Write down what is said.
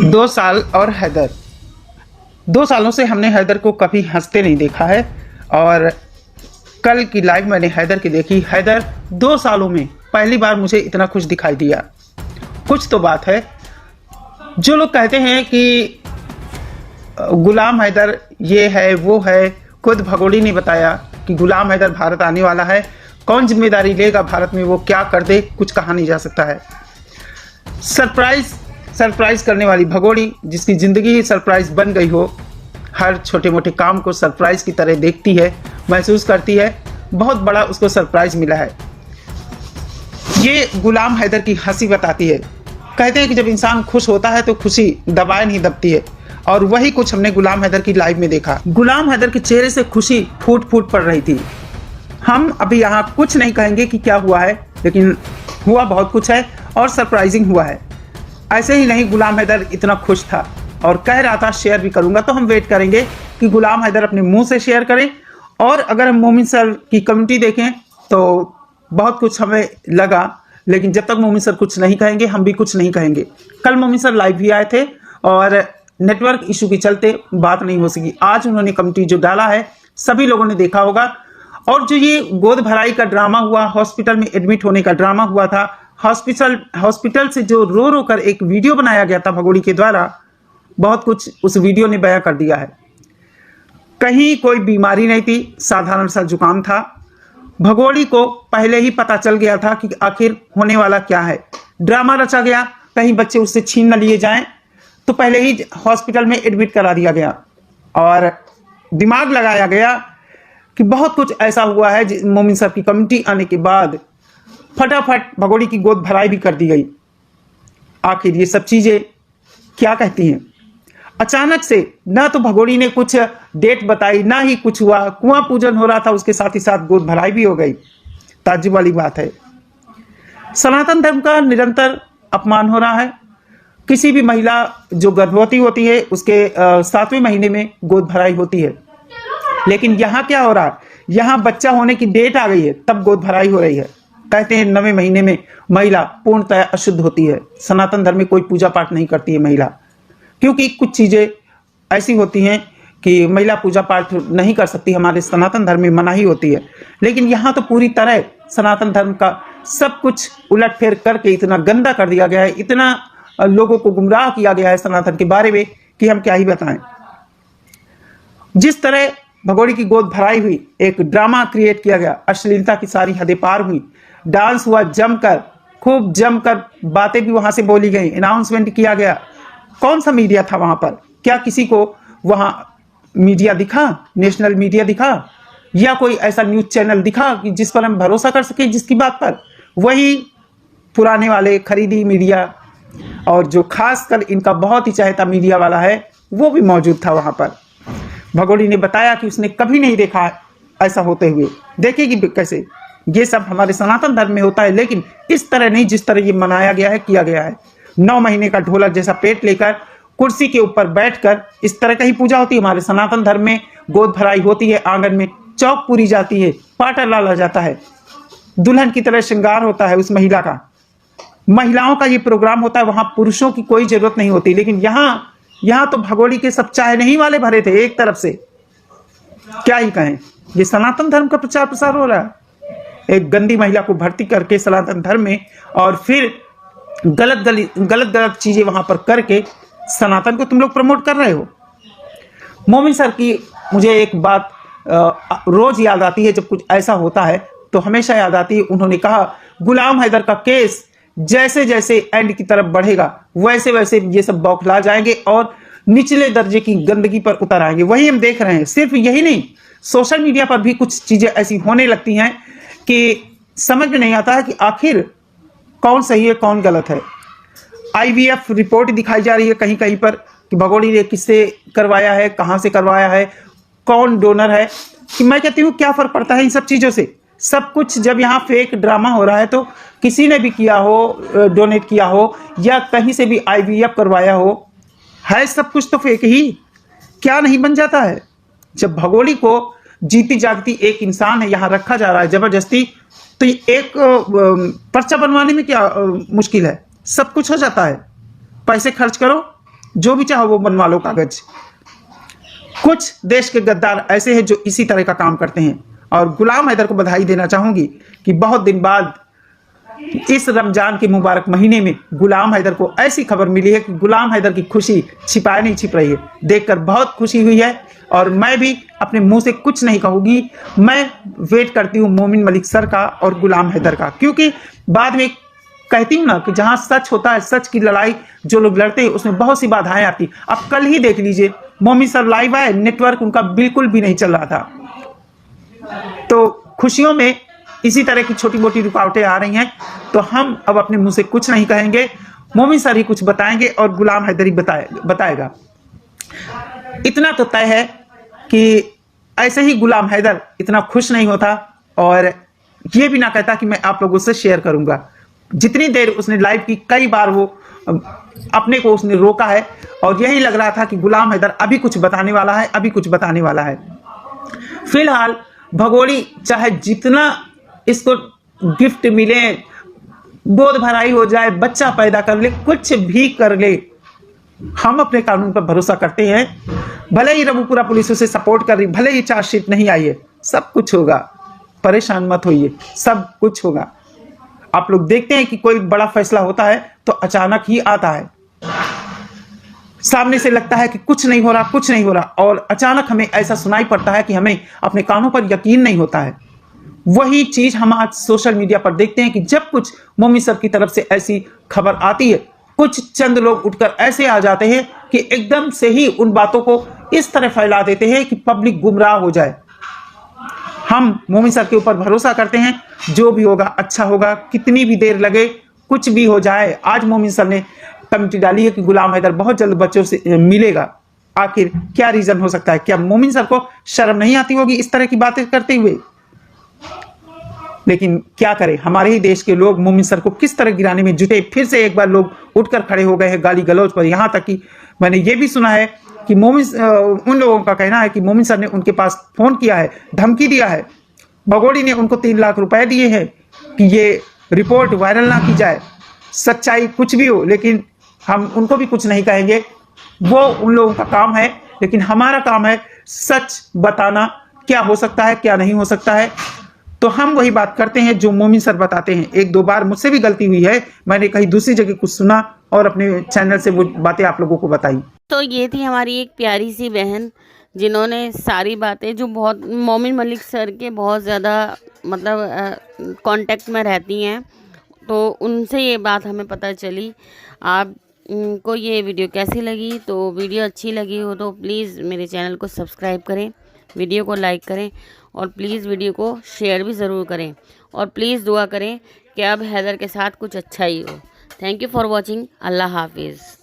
2 साल और हैदर। 2 सालों से हमने हैदर को कभी हंसते नहीं देखा है और कल की लाइव मैंने हैदर की देखी। हैदर 2 सालों में पहली बार मुझे इतना खुश दिखाई दिया। कुछ तो बात है। जो लोग कहते हैं कि गुलाम हैदर ये है वो है, खुद भगोड़ी ने बताया कि गुलाम हैदर भारत आने वाला है, कौन जिम्मेदारी लेगा भारत में, वो क्या कर दे कुछ कहा नहीं जा सकता है। सरप्राइज करने वाली भगोड़ी, जिसकी ज़िंदगी ही सरप्राइज बन गई हो, हर छोटे मोटे काम को सरप्राइज की तरह देखती है, महसूस करती है, बहुत बड़ा उसको सरप्राइज मिला है। ये गुलाम हैदर की हंसी बताती है। कहते हैं कि जब इंसान खुश होता है तो खुशी दबाए नहीं दबती है, और वही कुछ हमने गुलाम हैदर की लाइव में देखा। गुलाम हैदर के चेहरे से खुशी फूट फूट पड़ रही थी। हम अभी यहाँ कुछ नहीं कहेंगे कि क्या हुआ है, लेकिन हुआ बहुत कुछ है और सरप्राइजिंग हुआ है। ऐसे ही नहीं गुलाम हैदर इतना खुश था और कह रहा था शेयर भी करूंगा, तो हम वेट करेंगे कि गुलाम हैदर अपने मुंह से शेयर करें। और अगर हम मोमिन सर की कमेंटी देखें तो बहुत कुछ हमें लगा, लेकिन जब तक मोमिन सर कुछ नहीं कहेंगे हम भी कुछ नहीं कहेंगे। कल मोमिन सर लाइव भी आए थे और नेटवर्क इशू के चलते बात नहीं हो सकी। आज उन्होंने कमेंटी जो डाला है सभी लोगों ने देखा होगा। और जो ये गोद भराई का ड्रामा हुआ, हॉस्पिटल में एडमिट होने का ड्रामा हुआ था, हॉस्पिटल से जो रो रो कर एक वीडियो बनाया गया था भगोड़ी के द्वारा, बहुत कुछ उस वीडियो ने बयां कर दिया है। कहीं कोई बीमारी नहीं थी, साधारण सा जुकाम था। भगोड़ी को पहले ही पता चल गया था कि आखिर होने वाला क्या है। ड्रामा रचा गया, कहीं बच्चे उससे छीन न लिए जाएं, तो पहले ही हॉस्पिटल में एडमिट करा दिया गया और दिमाग लगाया गया कि बहुत कुछ ऐसा हुआ है। मोमिन साहब की कमेटी आने के बाद फटाफट भगोड़ी की गोद भराई भी कर दी गई। आखिर ये सब चीजें क्या कहती हैं? अचानक से ना तो भगोड़ी ने कुछ डेट बताई, ना ही कुछ हुआ। कुआं पूजन हो रहा था, उसके साथ ही साथ गोद भराई भी हो गई। ताज्जुब वाली बात है। सनातन धर्म का निरंतर अपमान हो रहा है। किसी भी महिला जो गर्भवती होती है उसके 7वें महीने में गोद भराई होती है, लेकिन यहाँ क्या हो रहा है? यहाँ बच्चा होने की डेट आ गई है तब गोद भराई हो रही है। कहते हैं 9वें महीने में महिला पूर्णतः अशुद्ध होती है। सनातन धर्म में कोई पूजा पाठ नहीं करती है महिला, क्योंकि कुछ चीजें ऐसी होती हैं कि महिला पूजा पाठ नहीं कर सकती। हमारे सनातन धर्म में मनाही होती है, लेकिन यहाँ तो पूरी तरह सनातन धर्म का सब कुछ उलटफेर करके इतना गंदा कर दिया गया है, इतना लोगों को गुमराह किया गया है सनातन के बारे में कि हम क्या ही बताएं। जिस तरह भगोड़ी की गोद भराई हुई, एक ड्रामा क्रिएट किया गया, अश्लीलता की सारी हदें पार हुई, डांस हुआ जमकर, खूब जमकर बातें भी वहां से बोली गई, अनाउंसमेंट किया गया। कौन सा मीडिया था वहां पर? क्या किसी को वहां मीडिया दिखा, नेशनल मीडिया दिखा, या कोई ऐसा न्यूज चैनल दिखा कि जिस पर हम भरोसा कर सके, जिसकी बात पर? वही पुराने वाले खरीदी मीडिया, और जो खासकर इनका बहुत ही चाहता मीडिया वाला है वो भी मौजूद था वहां पर। भगोड़ी ने बताया कि उसने कभी नहीं देखा ऐसा होते हुए। देखेगी कैसे? ये सब हमारे सनातन धर्म में होता है, लेकिन इस तरह नहीं जिस तरह ये मनाया गया है, किया गया है। 9 महीने का ढोलक जैसा पेट लेकर कुर्सी के ऊपर बैठकर इस तरह का ही पूजा होती है। हमारे सनातन धर्म में गोद भराई होती है, आंगन में चौक पूरी जाती है, पाटा डाला जाता है, दुल्हन की तरह श्रृंगार होता है उस महिला का। महिलाओं का ये प्रोग्राम होता है, वहां पुरुषों की कोई जरूरत नहीं होती। लेकिन यहाँ तो भगोड़ी के सब चाहे नहीं वाले भरे थे एक तरफ से। क्या ही कहें, ये सनातन धर्म का प्रचार प्रसार हो रहा है। एक गंदी महिला को भर्ती करके सनातन धर्म में, और फिर गलत चीजें वहां पर करके सनातन को तुम लोग प्रमोट कर रहे हो। मोमिन सर की मुझे एक बात रोज याद आती है, जब कुछ ऐसा होता है तो हमेशा याद आती है। उन्होंने कहा गुलाम हैदर का केस जैसे जैसे एंड की तरफ बढ़ेगा वैसे वैसे ये सब बौखला जाएंगे और निचले दर्जे की गंदगी पर उतर आएंगे। वही हम देख रहे हैं। सिर्फ यही नहीं, सोशल मीडिया पर भी कुछ चीजें ऐसी होने लगती हैं कि समझ में नहीं आता है कि आखिर कौन सही है कौन गलत है। IVF रिपोर्ट दिखाई जा रही है कहीं कहीं पर कि भगोड़ी ने किससे करवाया है, कहां से करवाया है, कौन डोनर है। कि मैं कहती हूँ क्या फर्क पड़ता है इन सब चीजों से? सब कुछ जब यहाँ फेक ड्रामा हो रहा है तो किसी ने भी किया हो, डोनेट किया हो, या कहीं से भी IVF करवाया हो, है सब कुछ तो फेक ही। क्या नहीं बन जाता है? जब भगोड़ी को जीती जागती एक इंसान है यहाँ रखा जा रहा है जबरदस्ती, तो एक पर्चा बनवाने में क्या मुश्किल है? सब कुछ हो जाता है। पैसे खर्च करो, जो भी चाहो वो बनवा लो कागज। कुछ देश के गद्दार ऐसे हैं जो इसी तरह का काम करते हैं। और गुलाम हैदर को बधाई देना चाहूंगी कि बहुत दिन बाद इस रमजान के मुबारक महीने में गुलाम हैदर को ऐसी खबर मिली है कि गुलाम हैदर की खुशी छिपाए नहीं छिप रही है। देखकर बहुत खुशी हुई है और मैं भी अपने मुंह से कुछ नहीं कहूंगी। मैं वेट करती हूँ मोमिन मलिक सर का और गुलाम हैदर का, क्योंकि बाद में कहती हूँ ना कि जहां सच होता है, सच की लड़ाई जो लोग लड़ते हैं उसमें बहुत सी बाधाएं आती। अब कल ही देख लीजिए, मोमिन सर लाइव आए, नेटवर्क उनका बिल्कुल भी नहीं चल रहा था। तो खुशियों में इसी तरह की छोटी मोटी रुकावटें आ रही हैं, तो हम अब अपने मुंह से कुछ नहीं कहेंगे, मोमिन सर ही कुछ बताएंगे और गुलाम हैदर ही बताएगा। इतना तो तय है कि ऐसे ही गुलाम हैदर इतना खुश नहीं होता और ये भी ना कहता कि मैं आप लोगों से शेयर करूंगा। जितनी देर उसने लाइव की, कई बार वो अपने को उसने रोका है और यही लग रहा था कि गुलाम हैदर अभी कुछ बताने वाला है, अभी कुछ बताने वाला है। फिलहाल भगोड़ी चाहे जितना इसको गिफ्ट मिले, गोद भराई हो जाए, बच्चा पैदा कर ले, कुछ भी कर ले, हम अपने कानून पर भरोसा करते हैं। भले ही रबूपुरा पुलिस उसे सपोर्ट कर रही, भले ही चार्जशीट नहीं आई है, सब कुछ होगा, परेशान मत होइए, सब कुछ होगा। आप लोग देखते हैं कि कोई बड़ा फैसला होता है तो अचानक ही आता है, सामने से लगता है कि कुछ नहीं हो रहा, कुछ नहीं हो रहा, और अचानक हमें ऐसा सुनाई पड़ता है कि हमें अपने कानों पर यकीन नहीं होता है। वही चीज हम आज सोशल मीडिया पर देखते हैं कि जब कुछ मोमिन सर की तरफ से ऐसी खबर आती है, कुछ चंद लोग उठकर ऐसे आ जाते हैं कि एकदम से ही उन बातों को इस तरह फैला देते हैं कि पब्लिक गुमराह हो जाए। हम मोमिन सर के ऊपर भरोसा करते हैं, जो भी होगा अच्छा होगा, कितनी भी देर लगे, कुछ भी हो जाए। आज मोमिन सर ने कमेटी डाली है कि गुलाम हैदर बहुत जल्द बच्चों से मिलेगा। आखिर क्या रीजन हो सकता है? क्या मोमिन सर को शर्म नहीं आती होगी इस तरह की बातें करते हुए? लेकिन क्या करें, हमारे ही देश के लोग मोमिन सर को किस तरह गिराने में जुटे। फिर से एक बार लोग उठकर खड़े हो गए हैं गाली गलौज पर। यहां तक कि मैंने ये भी सुना है कि उन लोगों का कहना है कि मोमिन सर ने उनके पास फोन किया है, धमकी दिया है, भगोड़ी ने उनको 3 लाख रुपए दिए हैं कि ये रिपोर्ट वायरल ना की जाए। सच्चाई कुछ भी हो, लेकिन हम उनको भी कुछ नहीं कहेंगे, वो उन लोगों का काम है। लेकिन हमारा काम है सच बताना, क्या हो सकता है, क्या नहीं हो सकता है। तो हम वही बात करते हैं जो मोमिन सर बताते हैं। 1-2 बार मुझसे भी गलती हुई है, मैंने कहीं दूसरी जगह कुछ सुना और अपने चैनल से वो बातें आप लोगों को बताई। तो ये थी हमारी एक प्यारी सी बहन, जिन्होंने सारी बातें, जो बहुत मोमिन मलिक सर के बहुत ज़्यादा मतलब कांटेक्ट में रहती हैं, तो उनसे ये बात हमें पता चली। आप को ये वीडियो कैसी लगी? तो वीडियो अच्छी लगी हो तो प्लीज़ मेरे चैनल को सब्सक्राइब करें, वीडियो को लाइक करें और प्लीज़ वीडियो को शेयर भी ज़रूर करें। और प्लीज़ दुआ करें कि अब हैदर के साथ कुछ अच्छा ही हो। Thank you for watching. अल्लाह हाफिज़।